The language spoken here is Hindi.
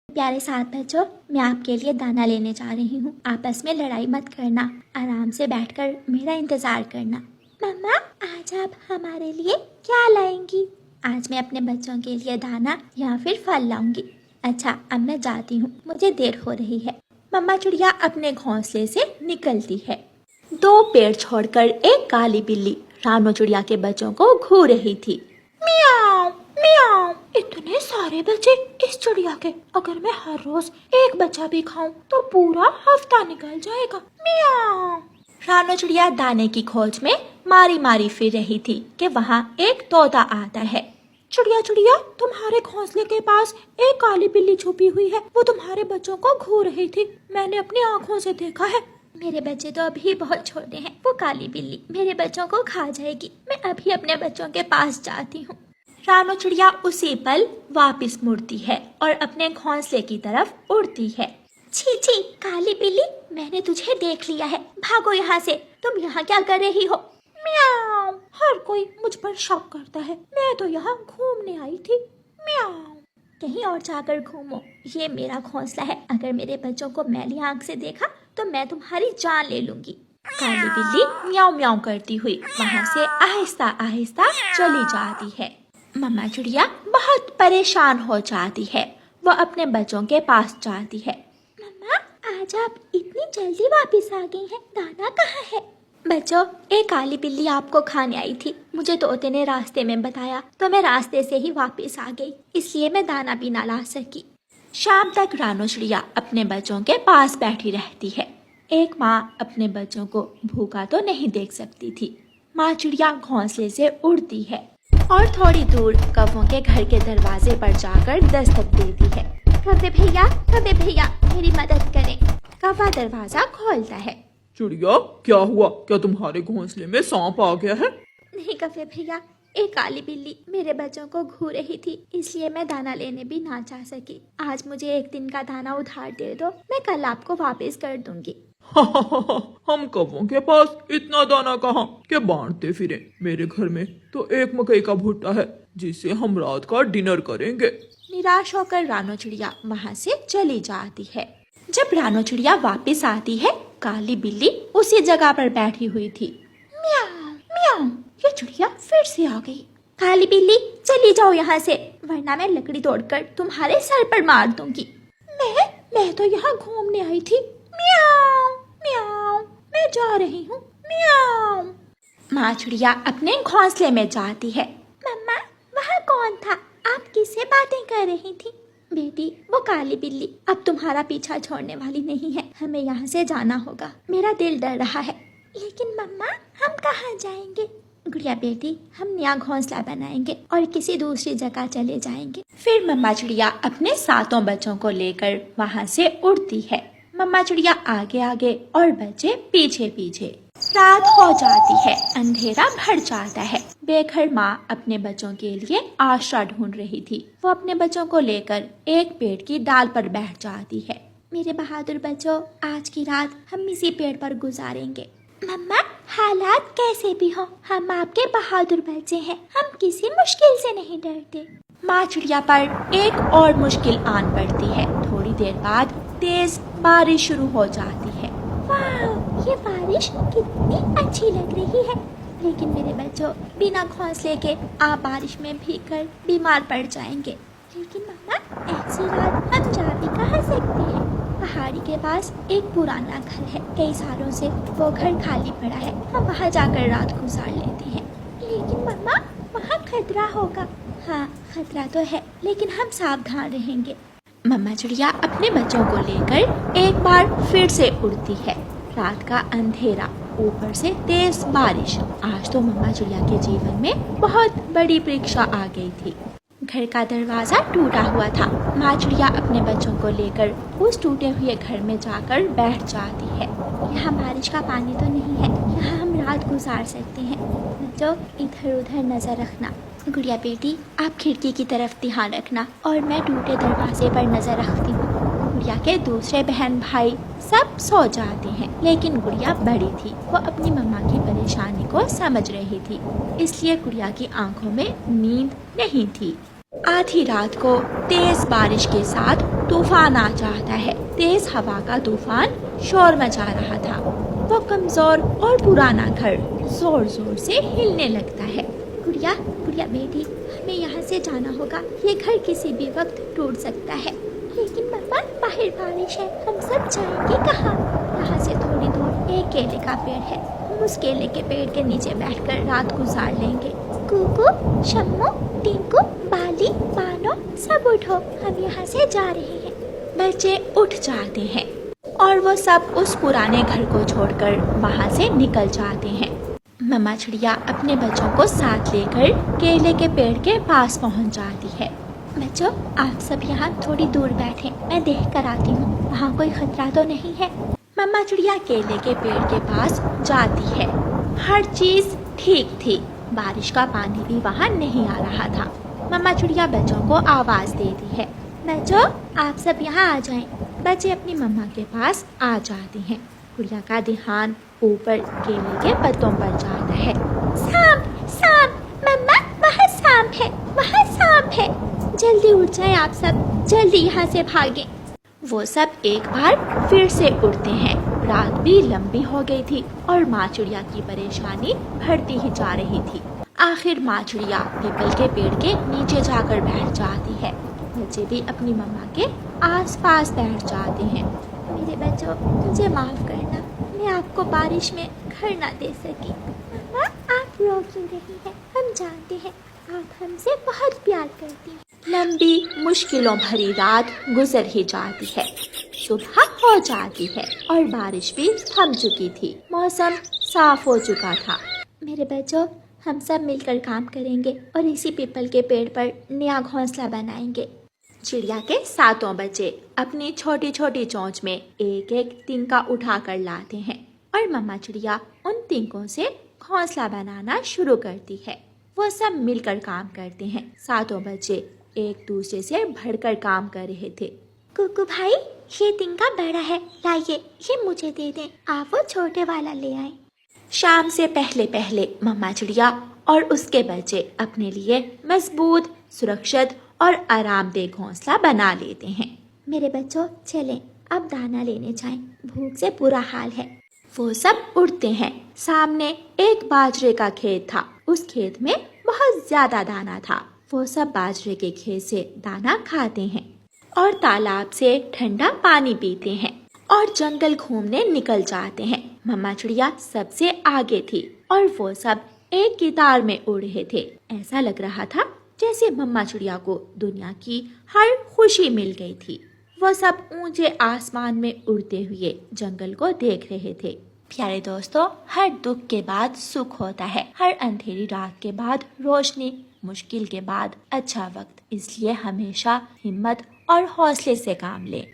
प्यारे साथ बच्चों, मैं आपके लिए दाना लेने जा रही हूँ। आपस में लड़ाई मत करना, आराम से बैठकर मेरा इंतजार करना। मम्मा, आज आप हमारे लिए क्या लाएंगी? आज मैं अपने बच्चों के लिए दाना या फिर फल लाऊंगी। अच्छा, अब मैं जाती हूँ, मुझे देर हो रही है। मम्मा चिड़िया अपने घोंसले से निकलती है। 2 पेड़ छोड़कर एक काली बिल्ली रानो चिड़िया के बच्चों को घूर रही थी। मियाओ मियाओ, इतने सारे बच्चे इस चिड़िया के, अगर मैं हर रोज एक बच्चा भी खाऊं तो पूरा हफ्ता निकल जाएगा। मियाओ। रानो चिड़िया दाने की खोज में मारी मारी फिर रही थी कि वहाँ एक तोता आता है। चिड़िया चिड़िया, तुम्हारे घोंसले के पास एक काली बिल्ली छुपी हुई है, वो तुम्हारे बच्चों को घूर रही थी, मैंने अपनी आँखों से देखा है। मेरे बच्चे तो अभी बहुत छोटे हैं, वो काली बिल्ली मेरे बच्चों को खा जाएगी। मैं अभी अपने बच्चों के पास जाती हूँ। रानो चिड़िया उसी पल वापस मुड़ती है और अपने घोंसले की तरफ उड़ती है। छी छी काली बिल्ली, मैंने तुझे देख लिया है, भागो यहाँ से। तुम यहाँ क्या कर रही हो? म्याऊं। हर कोई मुझ पर शक करता है, मैं तो यहाँ घूमने आई थी। म्याऊं। कहीं और जाकर घूमो, ये मेरा घोंसला है। अगर मेरे बच्चों को मैली आंख से देखा तो मैं तुम्हारी जान ले लूंगी। काली बिल्ली म्याऊं म्याऊं करती हुई वहाँ से आहिस्ता आहिस्ता चली जाती है। मम्मा चिड़िया बहुत परेशान हो जाती है। वो अपने बच्चों के पास जाती है। मम्मा, आज आप इतनी जल्दी वापस आ गई हैं, दाना कहाँ है? बच्चों, एक काली बिल्ली आपको खाने आई थी। मुझे तोते ने रास्ते में बताया तो मैं रास्ते से ही वापस आ गई, इसलिए मैं दाना भी ना ला सकी। शाम तक रानो चिड़िया अपने बच्चों के पास बैठी रहती है। एक माँ अपने बच्चों को भूखा तो नहीं देख सकती थी। माँ चिड़िया घोंसले से उड़ती है और थोड़ी दूर कौवों के घर के दरवाजे पर जाकर दस्तक देती है। कौवे भैया, मेरी मदद करें। कौवा दरवाजा खोलता है। चिड़िया, क्या हुआ? क्या तुम्हारे घोंसले में सांप आ गया है? नहीं कौवे भैया, एक काली बिल्ली मेरे बच्चों को घूर रही थी, इसलिए मैं दाना लेने भी ना जा सकी। आज मुझे एक दिन का दाना उधार दे दो, मैं कल आपको वापस कर दूंगी। हम कौवों के पास इतना दाना कहाँ के बांटते फिरे। मेरे घर में तो एक मकई का भुट्टा है, जिससे हम रात का डिनर करेंगे। निराश होकर रानो चिड़िया वहाँ से चली जाती है। जब रानो चिड़िया वापस आती है, काली बिल्ली उसी जगह पर बैठी हुई थी। म्याऊं म्याऊं, ये चिड़िया फिर से आ गई। काली बिल्ली, चली जाओ यहाँ से, वरना मैं लकड़ी तोड़कर तुम्हारे सर पर मार दूंगी। मैं तो यहाँ घूमने आई थी। म्याऊं म्याऊं, मैं जा रही हूँ। म्याऊं। माँ चिड़िया अपने घोंसले में जाती है। मम्मा, वहाँ कौन था? आप किससे बातें कर रही थी? बेटी, वो काली बिल्ली अब तुम्हारा पीछा छोड़ने वाली नहीं है, हमें यहाँ से जाना होगा। मेरा दिल डर रहा है। लेकिन मम्मा, हम कहाँ जाएंगे? गुड़िया बेटी, हम नया घोंसला बनाएंगे और किसी दूसरी जगह चले जाएंगे। फिर मम्मा चिड़िया अपने 7 बच्चों को लेकर वहाँ से उड़ती है। मम्मा चिड़िया आगे आगे और बच्चे पीछे पीछे। रात हो जाती है, अंधेरा भर जाता है। बेघर माँ अपने बच्चों के लिए आश्रय ढूंढ रही थी। वो अपने बच्चों को लेकर एक पेड़ की डाल पर बैठ जाती है। मेरे बहादुर बच्चों, आज की रात हम इसी पेड़ पर गुजारेंगे। मम्मा, हालात कैसे भी हो, हम आपके बहादुर बच्चे हैं, हम किसी मुश्किल से नहीं डरते। माँ चिड़िया पर एक और मुश्किल आन पड़ती है। थोड़ी देर बाद तेज बारिश शुरू हो जाती है। वाह, ये बारिश कितनी अच्छी लग रही है। लेकिन मेरे बच्चों, बिना घोंसले के आप बारिश में भीगकर बीमार पड़ जाएंगे। लेकिन मम्मा, ऐसी रात हम जा भी कहाँ सकते हैं? पहाड़ी के पास एक पुराना घर है, कई सालों से वो घर खाली पड़ा है, हम वहाँ जाकर रात गुजार लेते हैं। लेकिन मम्मा, वहाँ खतरा होगा। हाँ, खतरा तो है, लेकिन हम सावधान रहेंगे। मम्मा चिड़िया अपने बच्चों को लेकर एक बार फिर से उड़ती है। रात का अंधेरा, ऊपर से तेज बारिश। आज तो मम्मा चिड़िया के जीवन में बहुत बड़ी परीक्षा आ गई थी। घर का दरवाजा टूटा हुआ था। माँ चिड़िया अपने बच्चों को लेकर उस टूटे हुए घर में जाकर बैठ जाती है। यहाँ बारिश का पानी तो नहीं है, यहाँ हम रात गुजार सकते हैं। बच्चों, इधर उधर नजर रखना। गुड़िया बेटी, आप खिड़की की तरफ ध्यान रखना और मैं टूटे दरवाजे पर नजर रखती हूँ। गुड़िया के दूसरे बहन भाई सब सो जाते हैं, लेकिन गुड़िया बड़ी थी, वो अपनी मम्मा की परेशानी को समझ रही थी, इसलिए गुड़िया की आंखों में नींद नहीं थी। आधी रात को तेज बारिश के साथ तूफान आ जाता है। तेज हवा का तूफान शोर मचा रहा था। वो कमजोर और पुराना घर जोर जोर से हिलने लगता है। गुड़िया, गुड़िया बेटी, हमें यहाँ से जाना होगा। ये घर किसी भी वक्त टूट सकता है। लेकिन पापा, बाहर बारिश है, हम सब जाएंगे कहाँ? यहाँ से थोड़ी दूर एक केले का पेड़ है, हम उस केले के पेड़ के नीचे बैठकर रात गुजार लेंगे। कुकू, शम्मू, टिंकू, बाली, बानो, सब उठो, हम यहाँ से जा रहे हैं। बच्चे उठ जाते हैं और वो सब उस पुराने घर को छोड़कर वहाँ से निकल जाते हैं। मम्मा चिड़िया अपने बच्चों को साथ लेकर केले के पेड़ के पास पहुँच जाती है। बच्चों, आप सब यहाँ थोड़ी दूर बैठे, मैं देख कर आती हूँ, वहाँ कोई खतरा तो नहीं है। मम्मा चिड़िया केले के पेड़ के पास जाती है। हर चीज ठीक थी, बारिश का पानी भी वहाँ नहीं आ रहा था। मम्मा चिड़िया बच्चों को आवाज देती है, बच्चों आप सब यहाँ आ जाएं। बच्चे अपनी मम्मा के पास आ जाते हैं। गुड़िया का ध्यान ऊपर केले के पत्तों पर जाता है। सांप, सांप, मम्मा वहाँ सांप है, वहाँ सांप है। जल्दी उठ जाएं आप सब, जल्दी यहाँ से भागें। वो सब एक बार फिर से उठते हैं। रात भी लंबी हो गई थी और माँ चिड़िया की परेशानी बढ़ती ही जा रही थी। आखिर माँ चिड़िया पीपल के पेड़ के नीचे जाकर बैठ जाती है। बच्चे भी अपनी मम्मा के आसपास बैठ जाते हैं। मेरे बच्चों, मुझे माफ करना, मैं आपको बारिश में घर ना दे सकी। मम्मा, आप रो क्यों रही हैं? हम जानते हैं आप हमसे बहुत प्यार करती हैं। लंबी मुश्किलों भरी रात गुजर ही जाती है। सुबह हो जाती है और बारिश भी थम चुकी थी। मौसम साफ हो चुका था। मेरे बच्चों, हम सब मिलकर काम करेंगे और इसी पीपल के पेड़ पर नया घोंसला बनाएंगे। चिड़िया के सातों बच्चे अपनी छोटी छोटी चोंच में एक एक तिनका उठा कर लाते हैं और मम्मा चिड़िया उन तिनकों से घोंसला बनाना शुरू करती है। वो सब मिलकर काम करते हैं। सातों बच्चे एक दूसरे से बढ़कर काम कर रहे थे। कुकू भाई, ये तिनका बड़ा है, लाइए ये मुझे दे दें, आप वो छोटे वाला ले आए। शाम से पहले पहले मम्मा चिड़िया और उसके बच्चे अपने लिए मजबूत, सुरक्षित और आरामदेह घोंसला बना लेते हैं। मेरे बच्चों, चलें अब दाना लेने जाएं, भूख से बुरा हाल है। वो सब उठते हैं। सामने एक बाजरे का खेत था। उस खेत में बहुत ज्यादा दाना था। वो सब बाजरे के खेत से दाना खाते हैं और तालाब से ठंडा पानी पीते हैं और जंगल घूमने निकल जाते हैं। मम्मा चिड़िया सबसे आगे थी और वो सब एक गिटार में उड़ रहे थे। ऐसा लग रहा था जैसे मम्मा चिड़िया को दुनिया की हर खुशी मिल गई थी। वो सब ऊंचे आसमान में उड़ते हुए जंगल को देख रहे थे। प्यारे दोस्तों, हर दुख के बाद सुख होता है, हर अंधेरी रात के बाद रोशनी, मुश्किल के बाद अच्छा वक्त। इसलिए हमेशा हिम्मत और हौसले से काम लें।